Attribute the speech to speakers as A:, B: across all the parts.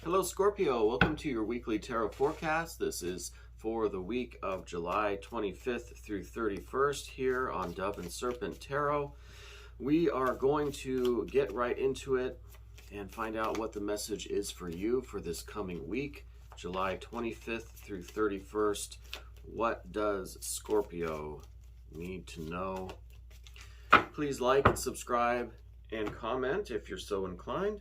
A: Hello Scorpio, welcome to your weekly tarot forecast. This is for the week of July 25th through 31st here on Dove and Serpent Tarot. We are going to get right into it and find out what the message is for you for this coming week, July 25th through 31st. What does Scorpio need to know? Please like and subscribe and comment if you're so inclined.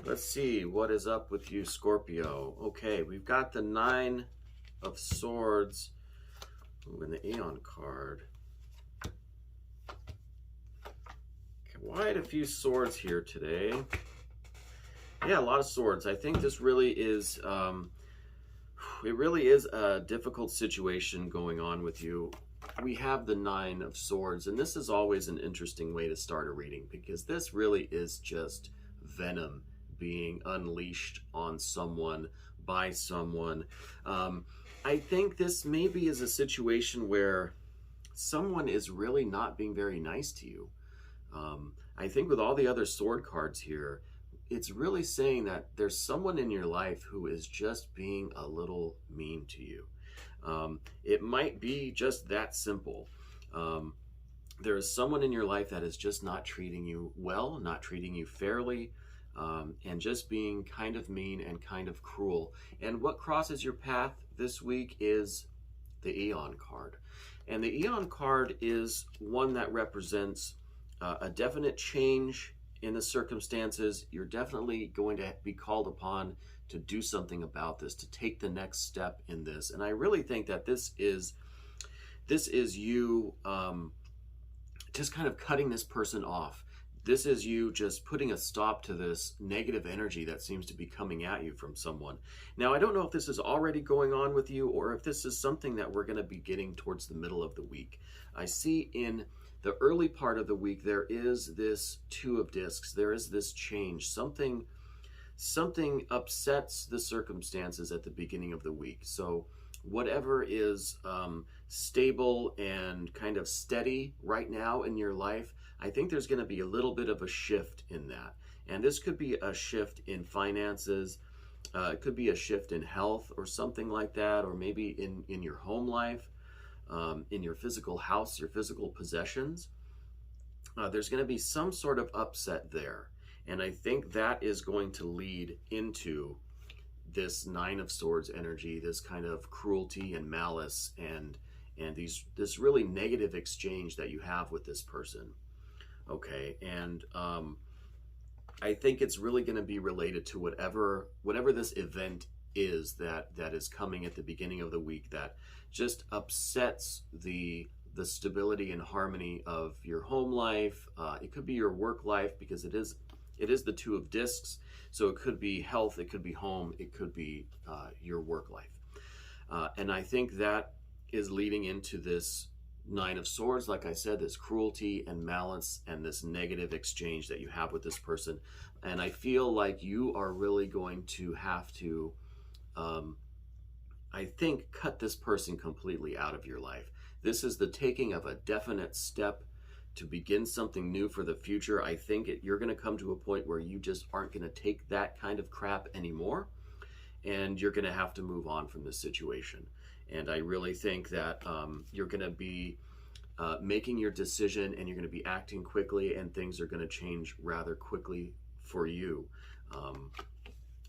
A: Let's see what is up with you, Scorpio. Okay, we've got the Nine of Swords. Ooh, and the Aeon card. Quite a few swords here today. Yeah, a lot of swords. I think this really is, it really is a difficult situation going on with you. We have the Nine of Swords, and this is always an interesting way to start a reading because this really is just venom being unleashed on someone by someone. I think this maybe is a situation where someone is really not being very nice to you. I think with all the other sword cards here, it's really saying that there's someone in your life who is just being a little mean to you. It might be just that simple. There is someone in your life that is just not treating you well, not treating you fairly, and just being kind of mean and kind of cruel. And what crosses your path this week is the Aeon card. And the Aeon card is one that represents a definite change in the circumstances. You're definitely going to be called upon to do something about this, to take the next step in this. And I really think that this is you just kind of cutting this person off. This is you just putting a stop to this negative energy that seems to be coming at you from someone. Now, I don't know if this is already going on with you or if this is something that we're going to be getting towards the middle of the week. I see in the early part of the week, there is this Two of Discs. There is this change. Something upsets the circumstances at the beginning of the week. So whatever is stable and kind of steady right now in your life, I think there's going to be a little bit of a shift in that. And this could be a shift in finances. It could be a shift in health or something like that, or maybe in your home life, in your physical house, your physical possessions. There's going to be some sort of upset there. And I think that is going to lead into this Nine of Swords energy, this kind of cruelty and malice and this really negative exchange that you have with this person. Okay, and I think it's really going to be related to whatever this event is that is coming at the beginning of the week that just upsets the stability and harmony of your home life. It could be your work life because it is the Two of Discs. So it could be health, it could be home, it could be your work life. And I think that is leading into this Nine of Swords, like I said, this cruelty and malice and this negative exchange that you have with this person. And I feel like you are really going to have to, I think, cut this person completely out of your life. This is the taking of a definite step to begin something new for the future. I think you're going to come to a point where you just aren't going to take that kind of crap anymore, and you're going to have to move on from this situation. And I really think that you're going to be making your decision, and you're going to be acting quickly, and things are going to change rather quickly for you.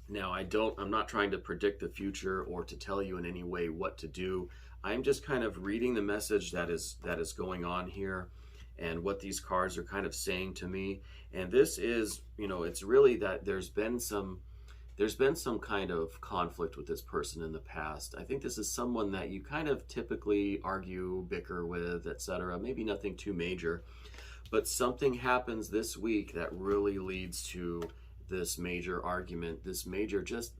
A: Now, I'm not trying to predict the future or to tell you in any way what to do. I'm just kind of reading the message that is going on here, and what these cards are kind of saying to me. And this is, it's really that there's been some kind of conflict with this person in the past. I think this is someone that you kind of typically argue, bicker with, etc. Maybe nothing too major, but something happens this week that really leads to this major argument, this major just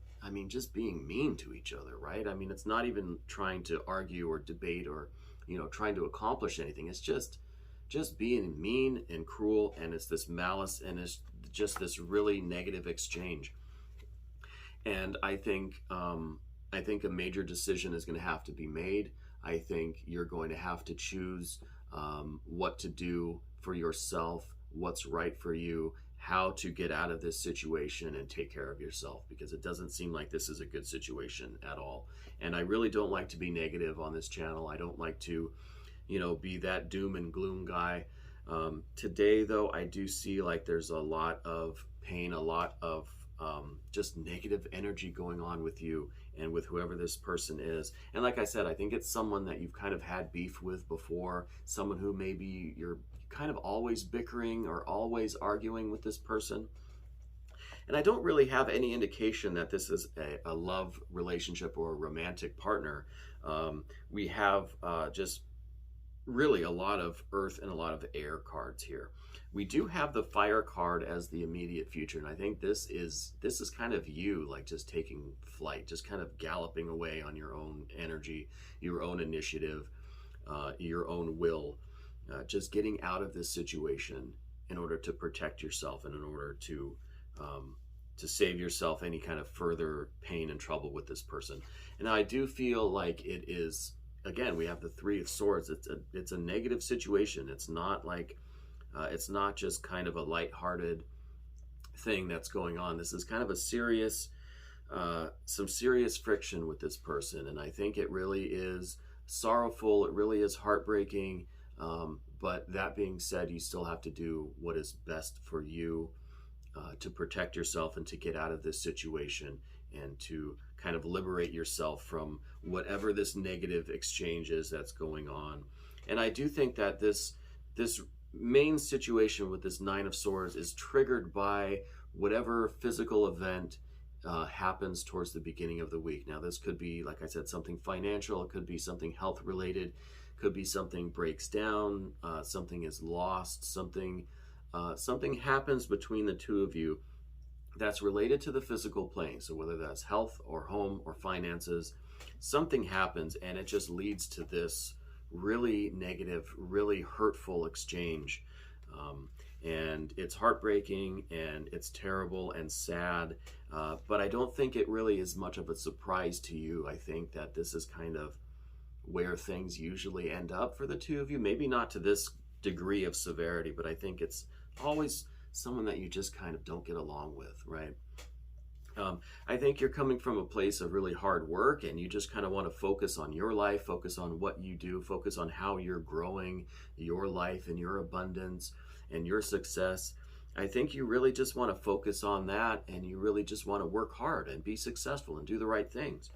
A: being mean to each other, right? I mean, it's not even trying to argue or debate or, trying to accomplish anything. It's just being mean and cruel, and it's this malice, and it's just this really negative exchange. And I think a major decision is going to have to be made. I think you're going to have to choose what to do for yourself, what's right for you, how to get out of this situation and take care of yourself, because it doesn't seem like this is a good situation at all. And I really don't like to be negative on this channel. I don't like to, be that doom and gloom guy. Today, though, I do see like there's a lot of pain, a lot of just negative energy going on with you and with whoever this person is. And like I said, I think it's someone that you've kind of had beef with before, someone who maybe you're kind of always bickering or always arguing with this person. And I don't really have any indication that this is a love relationship or a romantic partner. We have just really a lot of earth and a lot of air cards here. We do have the fire card as the immediate future, and I think this is kind of you, like just taking flight, just kind of galloping away on your own energy, your own initiative, your own will, just getting out of this situation in order to protect yourself and in order to save yourself any kind of further pain and trouble with this person. And I do feel like it is, again, we have the Three of Swords. It's a negative situation. It's not like it's not just kind of a lighthearted thing that's going on. This is kind of a serious, some serious friction with this person, and I think it really is sorrowful. It really is heartbreaking. But that being said, you still have to do what is best for you to protect yourself and to get out of this situation and to kind of liberate yourself from whatever this negative exchange is that's going on. And I do think that this main situation with this Nine of Swords is triggered by whatever physical event happens towards the beginning of the week. Now, this could be, like I said, something financial. It could be something health related. Could be something breaks down. Something is lost. Something happens between the two of you that's related to the physical plane. So whether that's health or home or finances, something happens and it just leads to this really negative, really hurtful exchange. And it's heartbreaking and it's terrible and sad. But I don't think it really is much of a surprise to you. I think that this is kind of where things usually end up for the two of you. Maybe not to this degree of severity, but I think it's always someone that you just kind of don't get along with, right? I think you're coming from a place of really hard work and you just kind of want to focus on your life, focus on what you do, focus on how you're growing your life and your abundance and your success. I think you really just want to focus on that, and you really just want to work hard and be successful and do the right things.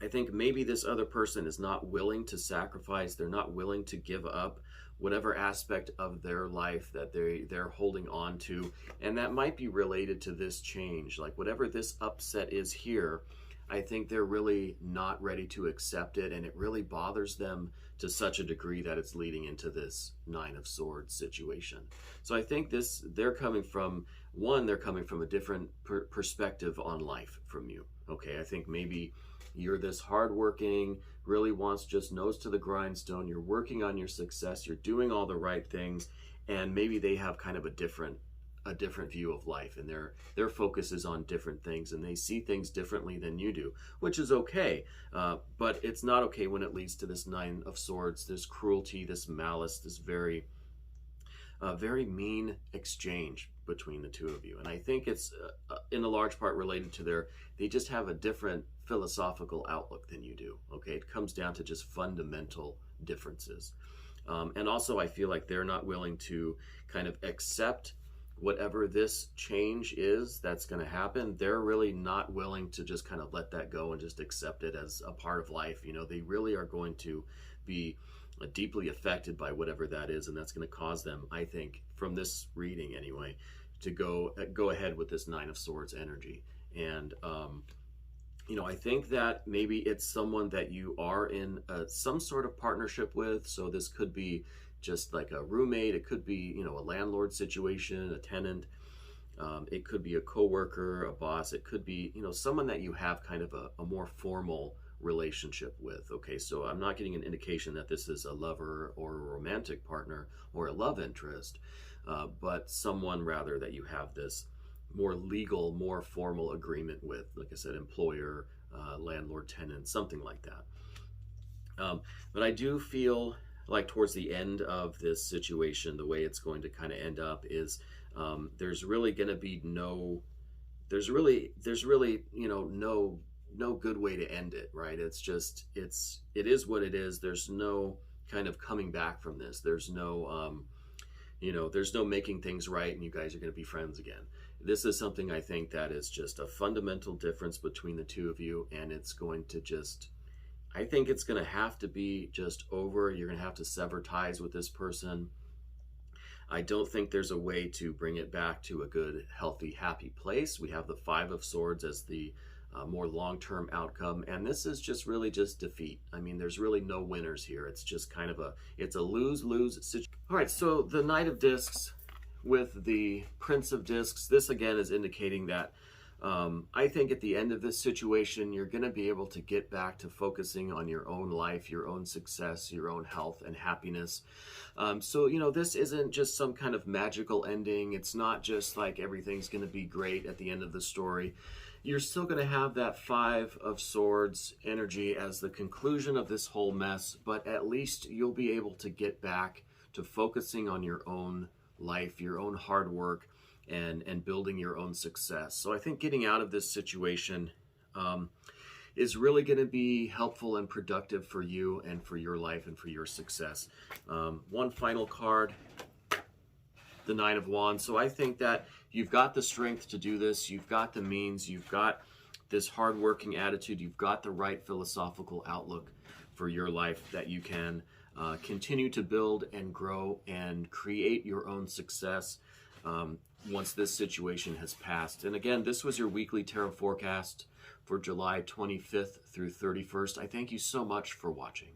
A: I think maybe this other person is not willing to sacrifice. They're not willing to give up whatever aspect of their life that they're holding on to. And that might be related to this change. Like whatever this upset is here, I think they're really not ready to accept it. And it really bothers them to such a degree that it's leading into this Nine of Swords situation. So I think they're coming from a different perspective on life from you. Okay, I think maybe you're this hardworking, really wants just nose to the grindstone. You're working on your success. You're doing all the right things, and maybe they have kind of a different view of life, and their focus is on different things, and they see things differently than you do, which is okay. But it's not okay when it leads to this Nine of Swords, this cruelty, this malice, this very mean exchange between the two of you. And I think it's in a large part related to they just have a different philosophical outlook than you do. Okay, it comes down to just fundamental differences. And also I feel like they're not willing to kind of accept whatever this change is that's going to happen. They're really not willing to just kind of let that go and just accept it as a part of life. They really are going to be deeply affected by whatever that is, and that's going to cause them, I think, from this reading anyway, to go ahead with this Nine of Swords energy. And I think that maybe it's someone that you are in some sort of partnership with. So this could be just like a roommate. It could be, a landlord situation, a tenant. It could be a coworker, a boss. It could be, someone that you have kind of a more formal relationship with. Okay, so I'm not getting an indication that this is a lover or a romantic partner or a love interest, but someone rather that you have this more legal, more formal agreement with, like I said, employer, landlord, tenant, something like that. But I do feel like towards the end of this situation, the way it's going to kind of end up is There's really going to be there's really, you know, no good way to end it, right? It's just, it is what it is. There's no kind of coming back from this. There's no, you know, there's no making things right and you guys are going to be friends again. This is something I think that is just a fundamental difference between the two of you, and it's going to just, I think it's going to have to be just over. You're going to have to sever ties with this person. I don't think there's a way to bring it back to a good, healthy, happy place. We have the Five of Swords as the more long-term outcome, and this is just really just defeat. I mean, there's really no winners here. It's just kind of it's a lose-lose situation. All right, so the Knight of Discs with the Prince of Discs, this again is indicating that I think at the end of this situation, you're going to be able to get back to focusing on your own life, your own success, your own health and happiness. So, you know, this isn't just some kind of magical ending. It's not just like everything's going to be great at the end of the story. You're still going to have that Five of Swords energy as the conclusion of this whole mess, but at least you'll be able to get back to focusing on your own life, your own hard work, and building your own success. So I think getting out of this situation is really going to be helpful and productive for you and for your life and for your success. One final card, the Nine of Wands. So I think that you've got the strength to do this. You've got the means. You've got this hardworking attitude. You've got the right philosophical outlook for your life that you can continue to build and grow and create your own success once this situation has passed. And again, this was your weekly tarot forecast for July 25th through 31st. I thank you so much for watching.